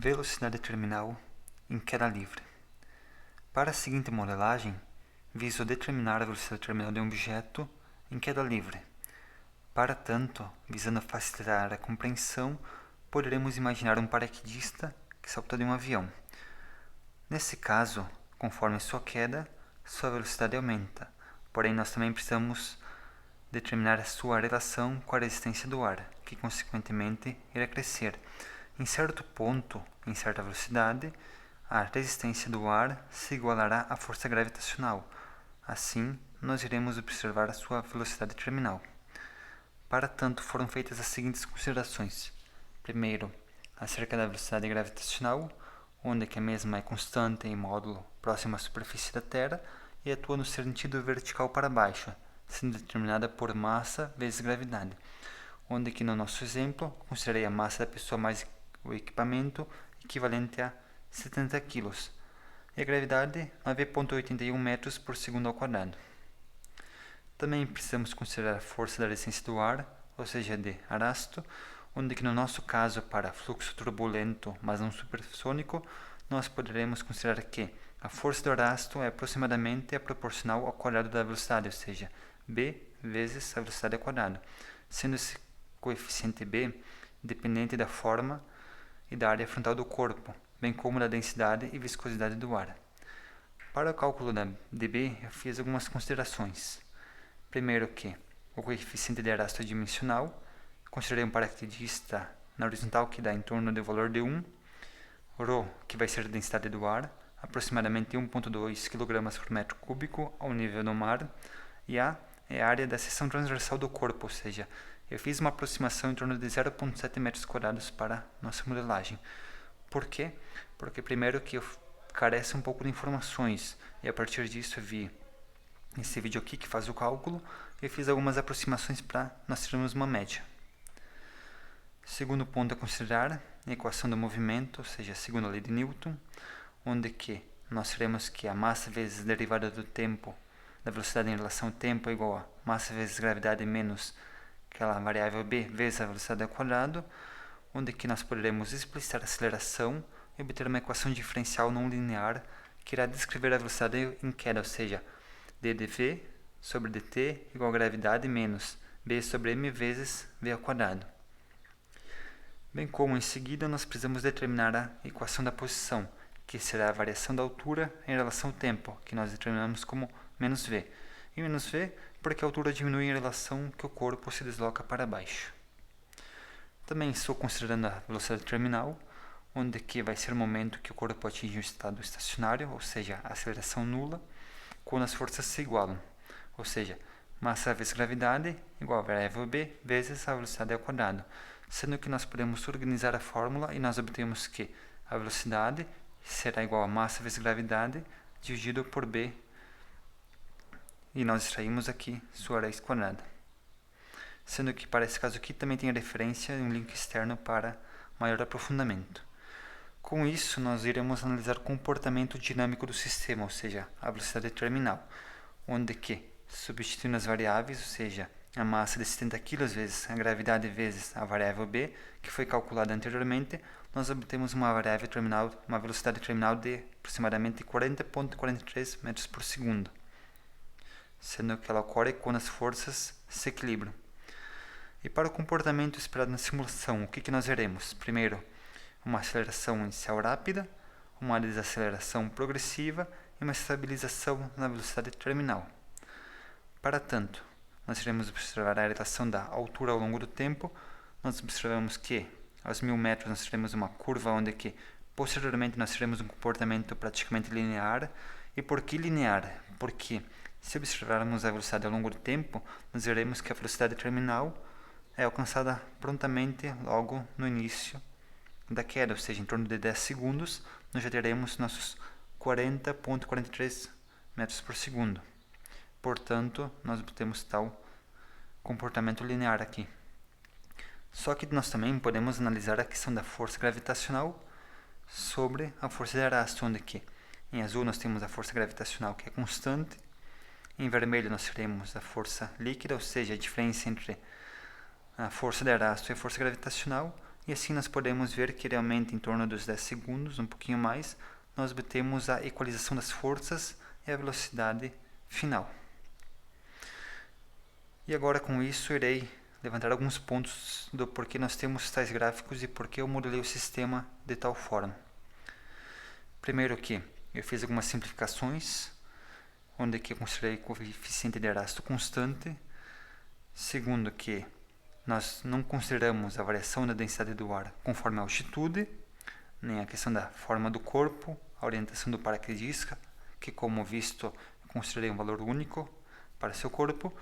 Velocidade terminal em queda livre. Para a seguinte modelagem, viso determinar a velocidade terminal de um objeto em queda livre. Para tanto, visando facilitar a compreensão, poderemos imaginar um paraquedista que salta de um avião. Nesse caso, conforme sua queda, sua velocidade aumenta, porém nós também precisamos determinar a sua relação com a resistência do ar, que consequentemente irá crescer. Em certo ponto, em certa velocidade, a resistência do ar se igualará à força gravitacional. Assim, nós iremos observar a sua velocidade terminal. Para tanto, foram feitas as seguintes considerações. Primeiro, acerca da velocidade gravitacional, onde que a mesma é constante em módulo próximo à superfície da Terra e atua no sentido vertical para baixo, sendo determinada por massa vezes gravidade, onde que no nosso exemplo considerei a massa da pessoa mais o equipamento equivalente a 70 kg e a gravidade 9,81 metros por segundo ao quadrado. Também precisamos considerar a força da resistência do ar, ou seja, de arasto, onde que no nosso caso para fluxo turbulento, mas não supersônico, nós poderemos considerar que a força do arasto é aproximadamente proporcional ao quadrado da velocidade, ou seja, b vezes a velocidade ao quadrado, sendo esse coeficiente b dependente da forma e da área frontal do corpo, bem como da densidade e viscosidade do ar. Para o cálculo de b, eu fiz algumas considerações. Primeiro que o coeficiente de arasto é dimensional, considerei um paraquedista na horizontal que dá em torno do valor de 1, ρ, que vai ser a densidade do ar, aproximadamente 1,2 kg por metro cúbico ao nível do mar, e A é a área da seção transversal do corpo, ou seja, eu fiz uma aproximação em torno de 0,7 metros quadrados para nossa modelagem. Por quê? Porque primeiro que eu carece um pouco de informações, e a partir disso eu vi esse vídeo aqui que faz o cálculo e fiz algumas aproximações para nós termos uma média. Segundo ponto a considerar, a equação do movimento, ou seja, a segunda lei de Newton, onde que nós teremos que a massa vezes a derivada do tempo, da velocidade em relação ao tempo é igual a massa vezes gravidade menos aquela variável b vezes a velocidade ao quadrado, onde que nós poderemos explicitar a aceleração e obter uma equação diferencial não linear que irá descrever a velocidade em queda, ou seja, d dv sobre dt igual a gravidade menos b sobre m vezes v ao quadrado. Bem como em seguida nós precisamos determinar a equação da posição, que será a variação da altura em relação ao tempo, que nós determinamos como menos v. E menos v porque a altura diminui em relação que o corpo se desloca para baixo. Também estou considerando a velocidade terminal, onde que vai ser o momento que o corpo atinge um estado estacionário, ou seja, a aceleração nula, quando as forças se igualam, ou seja, massa vezes gravidade igual a variável b vezes a velocidade ao quadrado, sendo que nós podemos organizar a fórmula e nós obtemos que a velocidade será igual a massa vezes gravidade dividido por b, e nós extraímos aqui sua raiz quadrada. Sendo que para esse caso aqui também tem a referência e um link externo para maior aprofundamento. Com isso, nós iremos analisar o comportamento dinâmico do sistema, ou seja, a velocidade terminal, onde que, substituindo as variáveis, ou seja, a massa de 70 kg vezes a gravidade vezes a variável b, que foi calculada anteriormente, nós obtemos uma variável terminal, uma velocidade terminal de aproximadamente 40,43 metros por segundo, sendo que ela ocorre quando as forças se equilibram. E para o comportamento esperado na simulação, o que nós veremos? Primeiro, uma aceleração inicial rápida, uma desaceleração progressiva e uma estabilização na velocidade terminal. Para tanto, nós iremos observar a relação da altura ao longo do tempo. Nós observamos que aos 1000 metros nós teremos uma curva onde que posteriormente nós teremos um comportamento praticamente linear. E por que linear? Porque se observarmos a velocidade ao longo do tempo, nós veremos que a velocidade terminal é alcançada prontamente logo no início da queda, ou seja, em torno de 10 segundos, nós já teremos nossos 40,43 metros por segundo. Portanto, nós temos tal comportamento linear aqui. Só que nós também podemos analisar a questão da força gravitacional sobre a força de arasto, onde que em azul nós temos a força gravitacional que é constante, em vermelho nós teremos a força líquida, ou seja, a diferença entre a força de arasto e a força gravitacional, E assim nós podemos ver que realmente em torno dos 10 segundos, um pouquinho mais, nós obtemos a equalização das forças e a velocidade final. E agora com isso irei levantar alguns pontos do porquê nós temos tais gráficos e porquê eu modelei o sistema de tal forma. Primeiro que eu fiz algumas simplificações, onde que eu considerei o coeficiente de Erasto constante. Segundo que nós não consideramos a variação da densidade do ar conforme a altitude, nem a questão da forma do corpo, a orientação do paraquedista, que como visto eu considerei um valor único para seu corpo,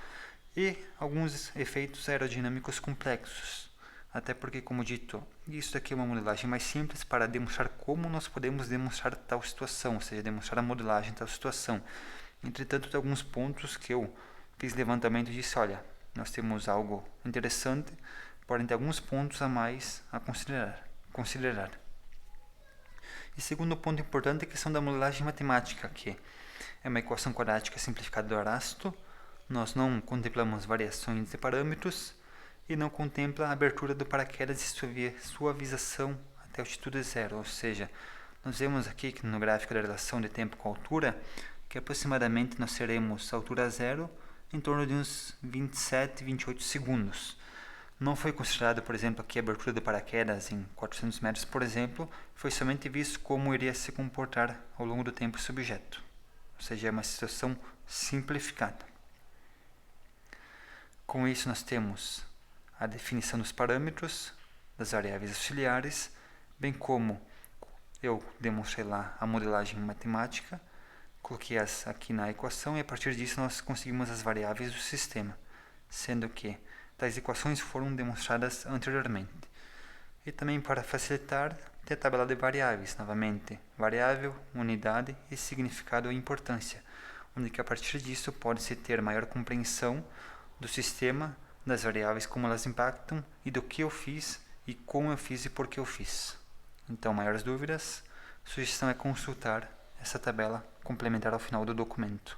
e alguns efeitos aerodinâmicos complexos. Até porque, como dito, isso aqui é uma modelagem mais simples para demonstrar como nós podemos demonstrar tal situação, ou seja, demonstrar a modelagem de tal situação. Entretanto, tem alguns pontos que eu fiz levantamento e disse, olha, nós temos algo interessante, porém tem alguns pontos a mais a considerar. E segundo ponto importante é a questão da modelagem matemática, que é uma equação quadrática simplificada do Erasto. Nós não contemplamos variações de parâmetros e não contempla a abertura do paraquedas e suavização até altitude zero, ou seja, nós vemos aqui que no gráfico da relação de tempo com altura, que aproximadamente nós teremos altura zero em torno de uns 27, 28 segundos. Não foi considerado, por exemplo, aqui a abertura do paraquedas em 400 metros, por exemplo, foi somente visto como iria se comportar ao longo do tempo esse objeto, ou seja, é uma situação simplificada. Com isso nós temos a definição dos parâmetros, das variáveis auxiliares, bem como eu demonstrei lá a modelagem matemática, coloquei-as aqui na equação e a partir disso nós conseguimos as variáveis do sistema, sendo que tais equações foram demonstradas anteriormente. E também para facilitar, tem a tabela de variáveis, novamente, variável, unidade e significado e importância, onde que a partir disso pode-se ter maior compreensão do sistema, das variáveis, como elas impactam e do que eu fiz e como eu fiz e por que eu fiz. Então, maiores dúvidas, sugestão é consultar essa tabela complementar ao final do documento.